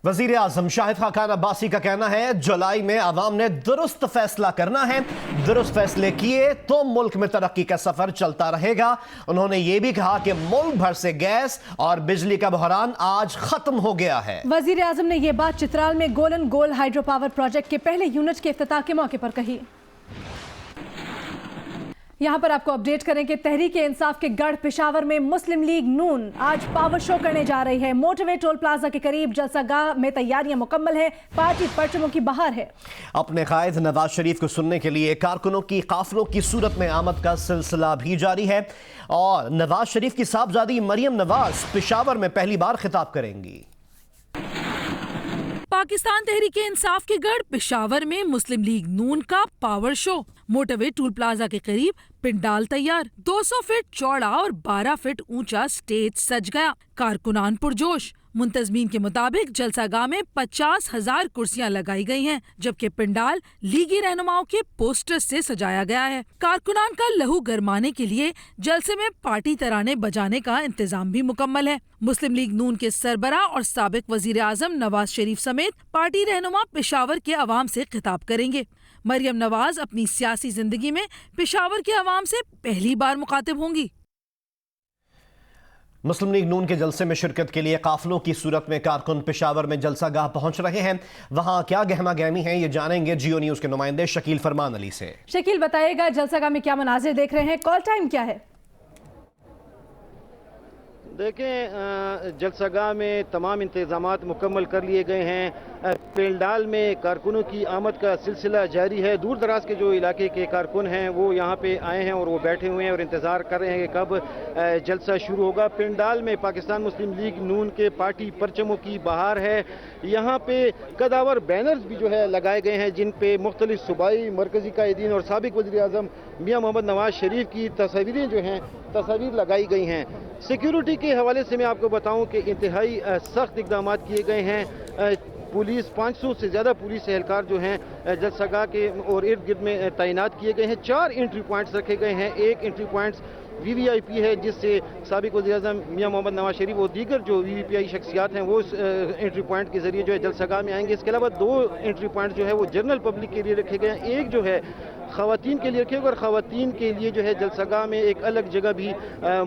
वजीर आजम शाहिद खाकान अब्बासी का कहना है जुलाई में आवाम ने दुरुस्त फैसला करना है, दुरुस्त फैसले किए तो मुल्क में तरक्की का सफर चलता रहेगा। उन्होंने ये भी कहा कि मुल्क भर से गैस और बिजली का बहरान आज खत्म हो गया है। वजीर आजम ने ये बात चित्राल में गोलन गोल हाइड्रो पावर प्रोजेक्ट के पहले यूनिट के इफ्तिताह के मौके पर कही। यहाँ पर आपको अपडेट करें कि तहरीक-ए-इंसाफ के गढ़ पेशावर में मुस्लिम लीग नून आज पावर शो करने जा रही है। मोटरवे टोल प्लाजा के करीब जलसागाह में तैयारियां मुकम्मल है, पार्टी परचमों की बहार है। अपने कायद नवाज शरीफ को सुनने के लिए कारकुनों की काफिलों की सूरत में आमद का सिलसिला भी जारी है और नवाज शरीफ की साहबजादी मरियम नवाज पेशावर में पहली बार खिताब करेंगी। पाकिस्तान तहरीक इंसाफ के गढ़ पेशावर में मुस्लिम लीग नून का power show. Motorway toll plaza के करीब पिंडाल तैयार, 200 फीट चौड़ा और 12 फीट ऊंचा स्टेज सज गया। कारकुनान पुरजोश। मुंतजमीन के मुताबिक जलसागाह में 50,000 कुर्सियां लगाई गई हैं, जबकि पिंडाल लीगी रहनुमाओं के पोस्टर से सजाया गया है। कारकुनान का लहू गरमाने के लिए जलसे में पार्टी तराने बजाने का इंतजाम भी मुकम्मल है। मुस्लिम लीग नून के सरबरा और साबिक वजीर आजम नवाज शरीफ समेत पार्टी रहनुमा पेशावर के अवाम से खिताब करेंगे। मरियम नवाज अपनी सियासी जिंदगी में पेशावर के अवाम से पहली बार मुखातिब होंगी। मुस्लिम लीग नून के जलसे में शिरकत के लिए काफिलों की सूरत में कारकुन पेशावर में जलसागाह पहुंच रहे हैं। वहां क्या गहमा गहमी है ये जानेंगे जियो न्यूज के नुमाइंदे शकील फरमान अली से। शकील बताइएगा जलसागाह में क्या मनाजिर देख रहे हैं, कॉल टाइम क्या है? देखें, जलसागाह में तमाम इंतजामात मुकम्मल कर लिए गए हैं। पेंडाल में कारकुनों की आमद का सिलसिला जारी है। दूर दराज के जो इलाके के कारकुन हैं वो यहाँ पे आए हैं और वो बैठे हुए हैं और इंतज़ार कर रहे हैं कि कब जलसा शुरू होगा। पेंडाल में पाकिस्तान मुस्लिम लीग नून के पार्टी परचमों की बहार है। यहाँ पे कदावर बैनर्स भी जो है लगाए गए हैं जिन पे मुख्तलिफ सूबाई मरकजी कायदीन और साबिक वज़ीर आज़म मियाँ मोहम्मद नवाज शरीफ की तस्वीरें जो हैं तस्वीर लगाई गई हैं। सिक्योरिटी के हवाले से मैं आपको बताऊं कि इंतहाई सख्त इकदाम किए गए हैं। पुलिस 500 से ज़्यादा पुलिस एहलकार जो हैं जलसागाह के और इर्द गिर्द में तैनात किए गए हैं। 4 एंट्री पॉइंट्स रखे गए हैं। एक एंट्री पॉइंट्स VVIP है जिससे साबिक वज़ीर आज़म मियाँ मोहम्मद नवाज शरीफ और दीगर जो VVIP शख्सियात हैं वो इस एंट्री पॉइंट के ज़रिए जो है जलसागाह में आएंगे। इसके अलावा 2 एंट्री पॉइंट जो है वो जनरल पब्लिक के लिए रखे गए हैं। एक जो है ख़वातीन के लिए रखे गए और ख़वातीन के लिए जो है जलसागाह में एक अलग जगह भी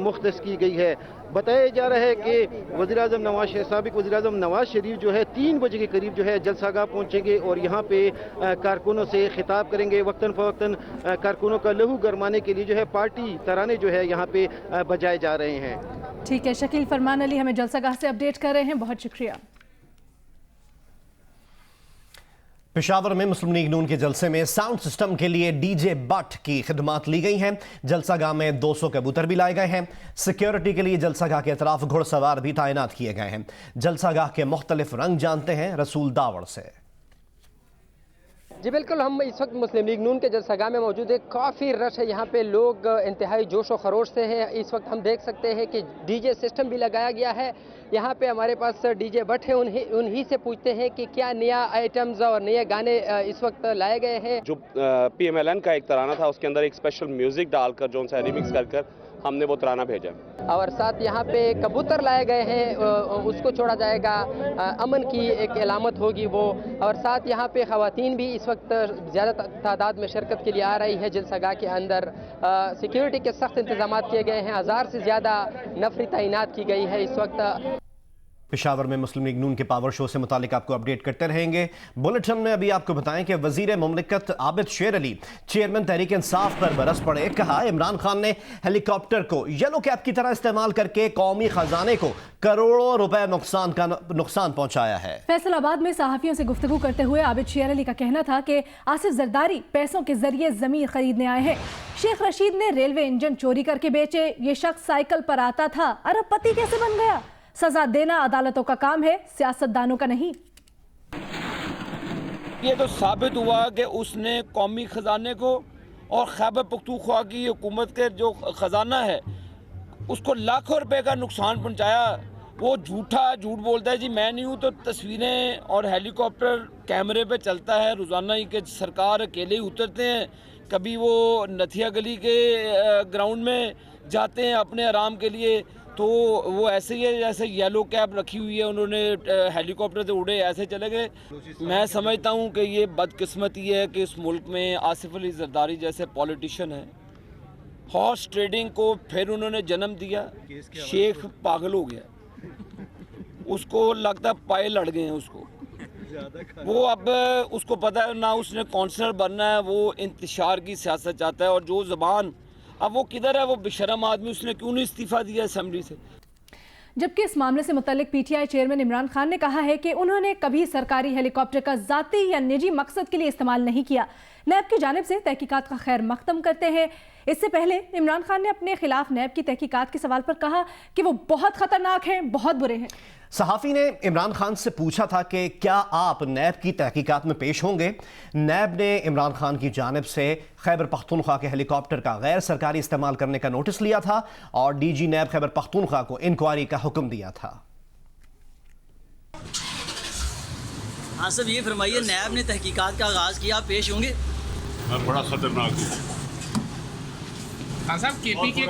मुख्तस की गई है। बताया जा रहा है कि साबिक वज़ीर आज़म नवाज शरीफ जो है 3 बजे के करीब जो है जलसागाह पहुंचेंगे और यहाँ पे कारकुनों से खिताब करेंगे। वक्तन फ़वक्तन कारकुनों का लहू गरमाने के लिए जो है पार्टी तराने जो है यहाँ पे बजाए जा रहे हैं। ठीक है, शकील फरमान अली हमें जलसागाह से अपडेट कर रहे हैं, बहुत शुक्रिया। पेशावर में मुस्लिम लीग नून के जलसे में साउंड सिस्टम के लिए डीजे बट की खिदमात ली गई हैं। जलसागाह में 200 कबूतर भी लाए गए हैं। सिक्योरिटी के लिए जलसागाह के अतराफ घुड़सवार भी तैनात किए गए हैं। जलसागाह के मुख्तलिफ रंग जानते हैं रसूल दावड़ से। जी बिल्कुल, हम इस वक्त मुस्लिम लीग नून के जलसागाह में मौजूद है। काफ़ी रश है यहाँ पे, लोग इंतहाई जोश व खरोश से हैं। इस वक्त हम देख सकते हैं कि डीजे सिस्टम भी लगाया गया है। यहाँ पे हमारे पास डीजे भट्ट हैं, उन्हीं से पूछते हैं कि क्या नया आइटम्स और नए गाने इस वक्त लाए गए हैं। जो PMLN का एक तराना था उसके अंदर एक स्पेशल म्यूजिक डालकर जो उनसे रिमिक्स कर हमने वो तराना भेजा और साथ यहाँ पे कबूतर लाए गए हैं, उसको छोड़ा जाएगा, अमन की एक अलामत होगी वो। और साथ यहाँ पे ख़वातीन भी इस वक्त ज़्यादा तादाद में शिरकत के लिए आ रही है जलसागाह के अंदर। सिक्योरिटी के सख्त इंतजाम किए गए हैं, 1000 से ज़्यादा नफरी तैनात की गई है इस वक्त। पेशावर में मुस्लिम लीग नून के पावर शो से मुतालिक आपको अपडेट करते रहेंगे। बुलेटिन में अभी आपको बताएं कि वजीर मुमलिकत आबिद शेर अली चेयरमैन तहरीक इंसाफ पर बरस पड़े। कहा इमरान खान ने हेलीकॉप्टर को येलो कैप की तरह इस्तेमाल करके कौमी खजाने को करोड़ों रुपए नुकसान पहुंचाया है। फैसलाबाद में सहाफियों से गुफ्तगू करते हुए आबिद शेर अली का कहना था कि आसिफ जरदारी पैसों के जरिए जमीन खरीदने आए हैं। शेख रशीद ने रेलवे इंजन चोरी करके बेचे। ये शख्स साइकिल पर आता था, अरबपति कैसे बन गया? सजा देना अदालतों का काम है, सियासतदानों का नहीं। ये तो साबित हुआ कि उसने कौमी खजाने को और खैबर पख्तूनख्वा की हुकूमत के जो खजाना है उसको लाखों रुपए का नुकसान पहुंचाया। वो झूठ बोलता है जी मैं नहीं हूँ, तो तस्वीरें और हेलीकॉप्टर कैमरे पे चलता है रोज़ाना ही कि सरकार अकेले ही उतरते हैं। कभी वो नथिया गली के ग्राउंड में जाते हैं अपने आराम के लिए, تو وہ ایسے ہی ہے جیسے یلو کیپ رکھی ہوئی ہے، انہوں نے ہیلی کاپٹر سے اڑے ایسے چلے گئے۔ میں سمجھتا ہوں کہ یہ بدقسمتی ہے کہ اس ملک میں آصف علی زرداری جیسے پولیٹیشین ہیں، ہارس ٹریڈنگ کو پھر انہوں نے جنم دیا۔ شیخ پاگل ہو گیا، اس کو لگتا ہے پائے لڑ گئے ہیں اس کو، وہ اب اس کو پتہ ہے نہ اس نے کونسلر بننا ہے، وہ انتشار کی سیاست چاہتا ہے۔ اور جو زبان اب وہ کدھر ہے، وہ بشرم آدمی، اس نے کیوں نہیں استعفیٰ دیا اسمبلی سے؟ جبکہ اس معاملے سے متعلق P T I chairman Imran Khan نے کہا ہے کہ انہوں نے کبھی سرکاری ہیلی کاپٹر کا ذاتی یا نجی مقصد کے لیے استعمال نہیں کیا۔ نیب کی جانب سے تحقیقات کا خیر مقدم کرتے ہیں۔ اس سے پہلے عمران خان نے اپنے خلاف نیب کی تحقیقات کے سوال پر کہا کہ وہ بہت خطرناک ہیں، بہت برے ہیں۔ صحافی نے عمران خان سے پوچھا تھا کہ کیا آپ نیب کی تحقیقات میں پیش ہوں گے؟ نیب نے عمران خان کی جانب سے خیبر پختونخوا کے ہیلی کاپٹر کا غیر سرکاری استعمال کرنے کا نوٹس لیا تھا اور D G NAB Khyber Pakhtunkhwa کو انکوائری کا حکم دیا تھا۔ ہاں صاحب، یہ فرمائیے، نیب نے تحقیقات کا آغاز کیا، آپ پیش ہوں گے؟ بڑا خطرناک ہے۔ ہاں صاحب، کے پی کے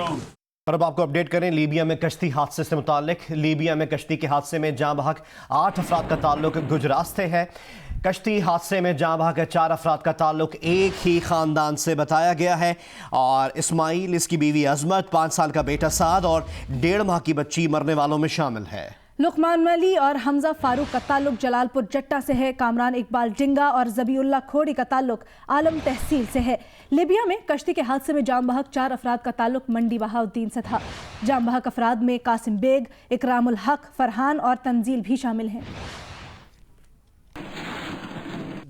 اور اب آپ کو اپڈیٹ کریں لیبیا میں کشتی حادثے سے متعلق۔ لیبیا میں کشتی کے حادثے میں جاں بحق 8 افراد کا تعلق گجرات سے ہے۔ کشتی حادثے میں جاں بحق 4 افراد کا تعلق ایک ہی خاندان سے بتایا گیا ہے، اور اسماعیل، اس کی بیوی عظمت، 5 سال کا بیٹا سعد اور 1.5 ماہ کی بچی مرنے والوں میں شامل ہے۔ لقمان علی اور حمزہ فاروق کا تعلق جلال پور جٹا سے ہے۔ کامران اقبال ڈنگا اور ذبیح اللہ کھوڑی کا تعلق عالم تحصیل سے ہے۔ لیبیا میں کشتی کے حادثے میں جاں بحق 4 افراد کا تعلق منڈی بہاؤدین سے تھا۔ جاں بحق افراد میں قاسم بیگ، اکرام الحق، فرحان اور تنزیل بھی شامل ہیں۔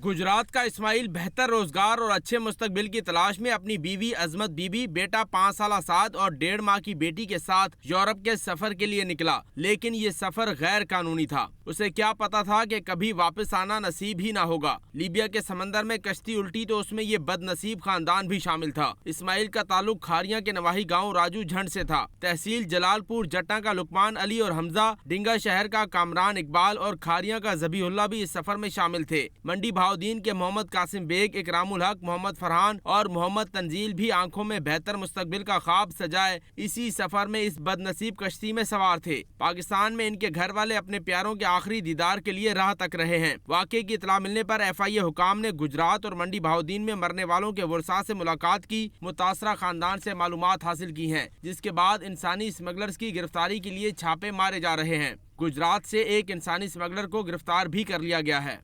گجرات کا اسماعیل بہتر روزگار اور اچھے مستقبل کی تلاش میں اپنی بیوی عظمت بی بی، بیٹا 5 سالہ سعد اور 1.5 ماہ کی بیٹی کے ساتھ یورپ کے سفر کے لیے نکلا، لیکن یہ سفر غیر قانونی تھا۔ اسے کیا پتا تھا کہ کبھی واپس آنا نصیب ہی نہ ہوگا۔ لیبیا کے سمندر میں کشتی الٹی تو اس میں یہ بد نصیب خاندان بھی شامل تھا۔ اسماعیل کا تعلق کھاریاں کے نواحی گاؤں راجو جھنڈ سے تھا۔ تحصیل جلال پور جٹا کا لقمان علی اور حمزہ، ڈنگا شہر کا کامران اقبال اور کھاریاں کا ذبیح اللہ بھی اس سفر میں شامل تھے۔ منڈی بہاؤدین کے محمد قاسم بیگ، اکرام الحق، محمد فرحان اور محمد تنزیل بھی آنکھوں میں بہتر مستقبل کا خواب سجائے اسی سفر میں اس بد نصیب کشتی میں سوار تھے۔ پاکستان میں ان کے گھر والے اپنے پیاروں کے آخری دیدار کے لیے راہ تک رہے ہیں۔ واقعے کی اطلاع ملنے پر ایف آئی اے حکام نے گجرات اور منڈی بہاؤدین میں مرنے والوں کے ورثاء سے ملاقات کی، متاثرہ خاندان سے معلومات حاصل کی ہیں، جس کے بعد انسانی اسمگلرز کی گرفتاری کے لیے چھاپے مارے جا رہے ہیں۔ گجرات سے ایک انسانی اسمگلر کو گرفتار بھی کر لیا گیا ہے۔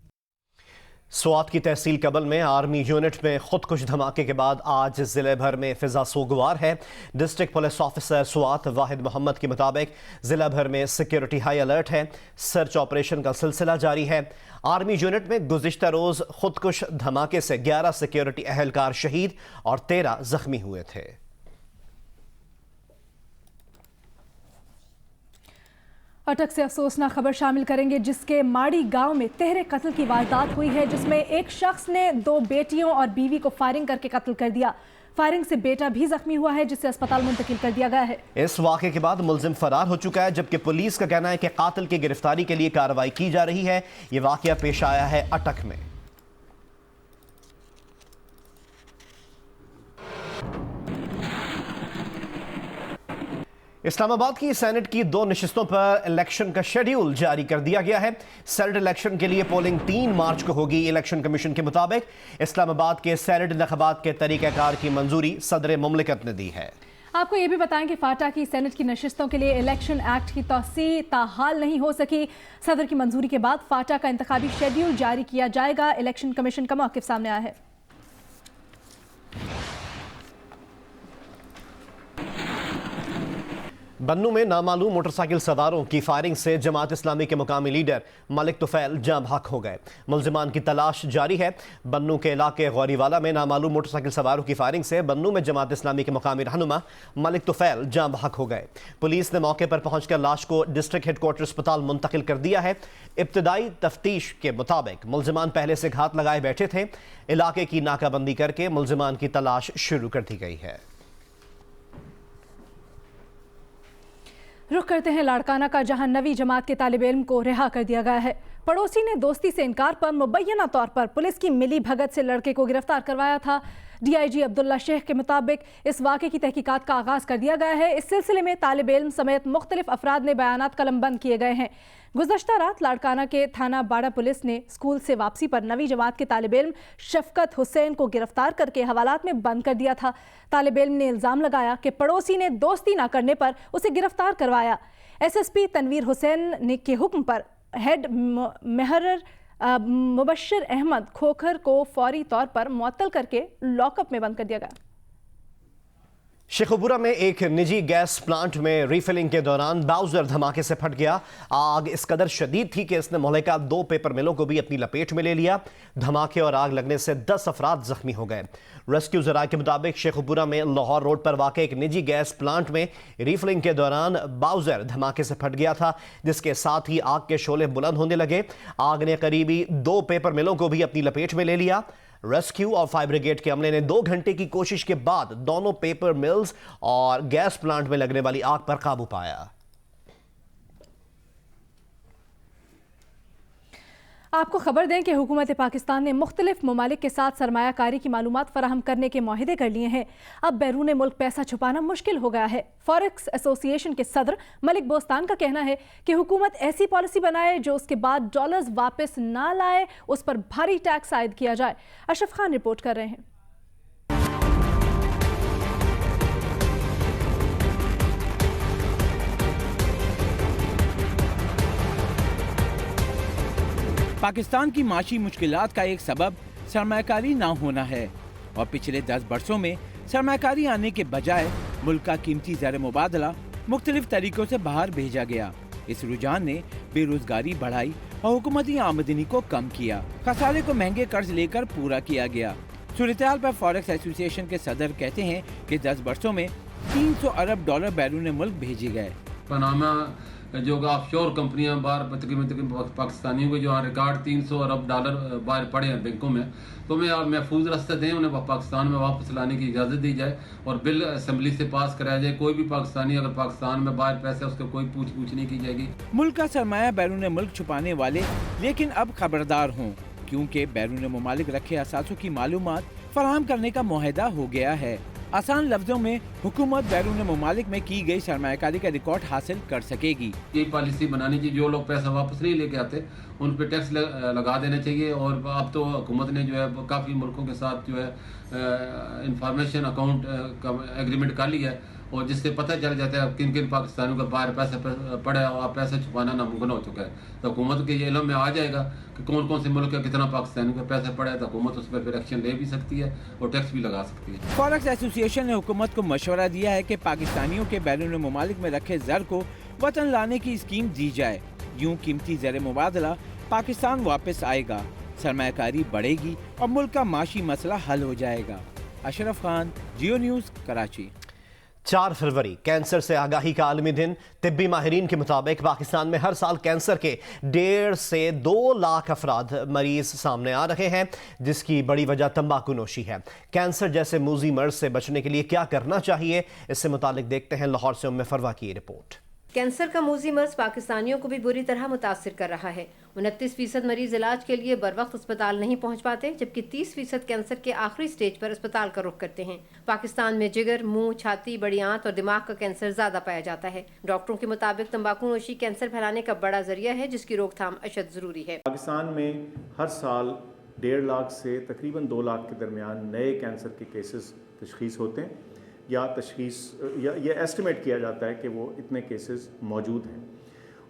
سوات کی تحصیل کبل میں آرمی یونٹ میں خودکش دھماکے کے بعد آج ضلع بھر میں فضا سوگوار ہے۔ ڈسٹرکٹ پولیس آفیسر سوات واحد محمد کے مطابق ضلع بھر میں سیکیورٹی ہائی الرٹ ہے، سرچ آپریشن کا سلسلہ جاری ہے۔ آرمی یونٹ میں گزشتہ روز خودکش دھماکے سے 11 سیکیورٹی اہلکار شہید اور 13 زخمی ہوئے تھے۔ اٹک سے افسوسناک خبر شامل کریں گے، جس کے ماڑی گاؤں میں تہرے قتل کی واردات ہوئی ہے، جس میں ایک شخص نے 2 بیٹیوں اور بیوی کو فائرنگ کر کے قتل کر دیا۔ فائرنگ سے بیٹا بھی زخمی ہوا ہے، جسے اسپتال منتقل کر دیا گیا ہے۔ اس واقعے کے بعد ملزم فرار ہو چکا ہے، جبکہ پولیس کا کہنا ہے کہ قاتل کی گرفتاری کے لیے کارروائی کی جا رہی ہے۔ یہ واقعہ پیش آیا ہے اٹک میں۔ اسلام آباد کی سینٹ کی 2 نشستوں پر الیکشن کا شیڈیول جاری کر دیا گیا ہے۔ سینٹ الیکشن کے لیے پولنگ 3 مارچ کو ہوگی۔ الیکشن کمیشن کے مطابق اسلام آباد کے سینٹ انتخابات کے طریقہ کار کی منظوری صدر مملکت نے دی ہے۔ آپ کو یہ بھی بتائیں کہ فاٹا کی سینٹ کی نشستوں کے لیے الیکشن ایکٹ کی توسیع تاحال نہیں ہو سکی۔ صدر کی منظوری کے بعد فاٹا کا انتخابی شیڈیول جاری کیا جائے گا۔ الیکشن کمیشن کا موقف سامنے آیا ہے۔ بنوں میں نامعلوم موٹر سائیکل سواروں کی فائرنگ سے جماعت اسلامی کے مقامی لیڈر ملک طفیل جاں بحق ہو گئے۔ ملزمان کی تلاش جاری ہے۔ بنوں کے علاقے غوری والا میں نامعلوم موٹر سائیکل سواروں کی فائرنگ سے بنوں میں جماعت اسلامی کے مقامی رہنما ملک طفیل جاں بحق ہو گئے۔ پولیس نے موقع پر پہنچ کر لاش کو ڈسٹرکٹ ہیڈ کوارٹر اسپتال منتقل کر دیا ہے۔ ابتدائی تفتیش کے مطابق ملزمان پہلے سے گھات لگائے بیٹھے تھے۔ علاقے کی ناکہ بندی کر کے ملزمان کی تلاش شروع کر دی گئی ہے۔ رخ کرتے ہیں لاڑکانہ کا، جہاں 9ویں جماعت کے طالب علم کو رہا کر دیا گیا ہے۔ पड़ोसी ने दोस्ती से इनकार पर मुबैना तौर पर पुलिस की मिली भगत से लड़के को गिरफ्तार करवाया था। डीआईजी अब्दुल्ला शेख के मुताबिक इस वाक़े की तहकीकात का आगाज कर दिया गया है। इस सिलसिले में तालिब इल्म समेत मुख्तलिफ अफराद ने बयानात कलमबंद किए गए हैं। गुज़श्ता रात लाड़काना के थाना बाड़ा पुलिस ने स्कूल से वापसी पर 9वीं जमात के तालिब इल्म शफकत हुसैन को गिरफ्तार करके हवालात में बंद कर दिया था। तालिब इल्म ने इल्ज़ाम लगाया कि पड़ोसी ने दोस्ती न करने पर उसे गिरफ्तार करवाया। एसएसपी तनवीर हुसैन के हुक्म पर हेड महरर मुबश्शिर अहमद खोखर को फौरी तौर पर मुअत्तल करके लॉकअप में बंद कर दिया गया। शेखुपुरा में एक निजी गैस प्लांट में रीफिलिंग के दौरान बाउजर धमाके से फट गया। आग इस कदर शदीद थी कि इसने मोहल्ले का 2 पेपर मिलों को भी अपनी लपेट में ले लिया। धमाके और आग लगने से 10 अफराद जख्मी हो गए। रेस्क्यू ज़राए के मुताबिक शेखुपुरा में लाहौर रोड पर वाक़ एक निजी गैस प्लांट में रीफिलिंग के दौरान बाउजर धमाके से फट गया था, जिसके साथ ही आग के शोले बुलंद होने लगे। आग ने करीबी 2 पेपर मिलों को भी अपनी लपेट में ले लिया। रेस्क्यू और फायर ब्रिगेड के अमले ने 2 घंटे की कोशिश के बाद दोनों पेपर मिल्स और गैस प्लांट में लगने वाली आग पर काबू पाया। आपको खबर दें कि हुकूमत पाकिस्तान ने मुख्तलिफ ममालिक के साथ सरमायाकारी की मालूमात फराहम करने के मुआहिदे कर लिए हैं। अब बैरून मुल्क पैसा छुपाना मुश्किल हो गया है। फॉरेक्स एसोसिएशन के सदर मलिक बोस्तान का कहना है कि हुकूमत ऐसी पॉलिसी बनाए जो उसके बाद डॉलर्स वापस ना लाए, उस पर भारी टैक्स आयद किया जाए। अशरफ खान रिपोर्ट कर रहे हैं। पाकिस्तान की माशी मुश्किलात का एक सबब सरमायाकारी ना होना है और पिछले 10 बरसों में सरमायाकारी आने के बजाय मुल्क का कीमती ज़र मुबादला मुख्तलिफ तरीकों से बाहर भेजा गया। इस रुझान ने बेरोजगारी बढ़ाई और हुकूमती आमदनी को कम किया। खसारे को महंगे कर्ज लेकर पूरा किया गया। सूरत-ए-हाल पर फॉरेक्स एसोसिएशन के सदर कहते हैं कि 10 बरसों में 300 अरब डॉलर बैरून मुल्क भेजे गए। पनामा जो ऑफशोर कंपनियां बाहर तकरीबन पाकिस्तानियों के जो रिकॉर्ड 300 अरब डॉलर बाहर पड़े हैं बैंकों में, तो मैं महफूज रास्ते दें, उन्हें पाकिस्तान में वापस लाने की इजाज़त दी जाए और बिल असम्बली से पास कराया जाए। कोई भी पाकिस्तानी अगर पाकिस्तान में बाहर पैसे उसको कोई पूछ नहीं की जाएगी। मुल्क का सरमाया बैरून मुल्क छुपाने वाले लेकिन अब खबरदार हों, क्योंकि बैरून ममालिक रखे असासों की मालूमात फराहम करने का मुआहिदा हो गया है। आसान लफ्जों में हुकूमत बैरून ममालिक में की गई सरमायाकारी का रिकॉर्ड हासिल कर सकेगी। ये पॉलिसी बनानी चाहिए, जो लोग पैसा वापस नहीं लेके आते उन पर टैक्स लगा देना चाहिए। और अब तो हुकूमत ने जो है काफ़ी मुल्कों के साथ जो है इंफॉर्मेशन अकाउंट का एग्रीमेंट कर लिया है और जिससे पता चल जाता है किन किन पाकिस्तानियों का बाहर पैसा पड़ा है और पैसा छुपाना नामुमकिन हो चुका है। तो हुकूमत के ये इल्म में आ जाएगा कि कौन कौन से मुल्क का कितना पाकिस्तानियों का पैसा पड़ा है, तो हुकूमत उस पर फिर एक्शन ले भी सकती है और टैक्स भी लगा सकती है। फॉरेक्स एसोसिएशन ने हुकूमत को मशवरा दिया है कि पाकिस्तानियों के बैरून ममालिक में रखे ज़र को वतन लाने की स्कीम दी जाए। यूँ कीमती ज़र मुबादला पाकिस्तान वापस आएगा, सरमायाकारी बढ़ेगी और मुल्क का माशी मसला हल हो जाएगा। अशरफ खान, जियो न्यूज़, कराची। 4 फरवरी कैंसर से आगाही का आलमी दिन। तिब्बी माहिरीन के मुताबिक पाकिस्तान में हर साल कैंसर के 1.5 से 2 लाख अफराद मरीज सामने आ रहे हैं, जिसकी बड़ी वजह तंबाकू नोशी है। कैंसर जैसे मूजी मर्ज से बचने के लिए क्या करना चाहिए, इससे मुतालिक देखते हैं लाहौर से उम्मे फरवा की रिपोर्ट। कैंसर का मूजी मर्ज पाकिस्तानियों को भी बुरी तरह मुतासिर कर रहा है। 29% मरीज इलाज के लिए बर वक्त अस्पताल नहीं पहुंच पाते, जबकि 30% कैंसर के आखिरी स्टेज पर अस्पताल का रुख करते हैं। पाकिस्तान में जिगर, मुंह, छाती, बड़ी आंत और दिमाग का कैंसर ज्यादा पाया जाता है। डॉक्टरों के मुताबिक तंबाकू नोशी कैंसर फैलाने का बड़ा जरिया है, जिसकी रोकथाम अशद जरूरी है। पाकिस्तान में हर साल 1.5 लाख से तकरीबन 2 लाख के दरमियान नए कैंसर के केसेस तशखीस होते हैं या ये एस्टिमेट किया जाता है कि वो इतने केसेस मौजूद हैं।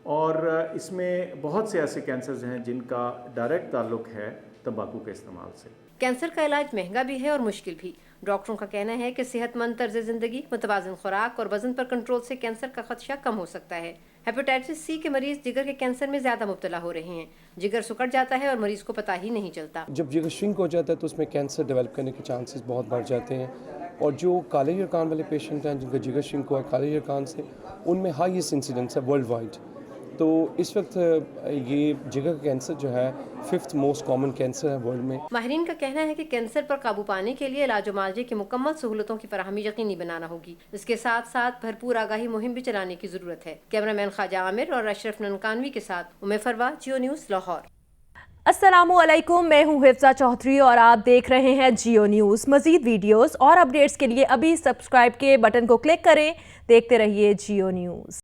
और इसमें बहुत से ऐसे कैंसर्स हैं जिनका डायरेक्ट ताल्लुक है तंबाकू के इस्तेमाल से। कैंसर का इलाज महंगा भी है और मुश्किल भी। डॉक्टरों का कहना है कि सेहतमंद तर्ज ज़िंदगी, मुतवाज़िन खुराक और वजन पर कंट्रोल से कैंसर का खदशा कम हो सकता है। हेपेटाइटिस सी के मरीज जिगर के कैंसर में ज़्यादा मुब्तला हो रहे हैं। जिगर सुकड़ जाता है और मरीज को पता ही नहीं चलता। जब जिगर श्रिंक हो जाता है तो उसमें कैंसर डेवलप करने के चांसेस बहुत बढ़ जाते हैं। और जो काले यरकान वाले पेशेंट हैं जिनका जिगर श्रिंक हुआ है काले यरकान से, उनमें हाईएस्ट इंसिडेंस है वर्ल्ड वाइड। तो इस वक्त ये जिगर का कैंसर जो है 5th मोस्ट कॉमन कैंसर है वर्ल्ड में। माहिरीन का कहना है कि कैंसर पर काबू पाने के लिए इलाज मुआवजे की मुकम्मल सहूलतों की फराहमी यकीनी बनाना होगी। इसके साथ साथ भरपूर आगाही मुहिम भी चलाने की जरूरत है। कैमरामैन ख्वाजा आमिर और अशरफ ननकानवी के साथ उमे फरवा, जियो न्यूज़, लाहौर। अस्सलामुअलैकुम, मैं हूँ हिफ्जा चौधरी और आप देख रहे हैं जियो न्यूज़। मज़ीद वीडियोस और अपडेट्स के लिए अभी सब्सक्राइब के बटन को क्लिक करें। देखते रहिए जियो न्यूज़।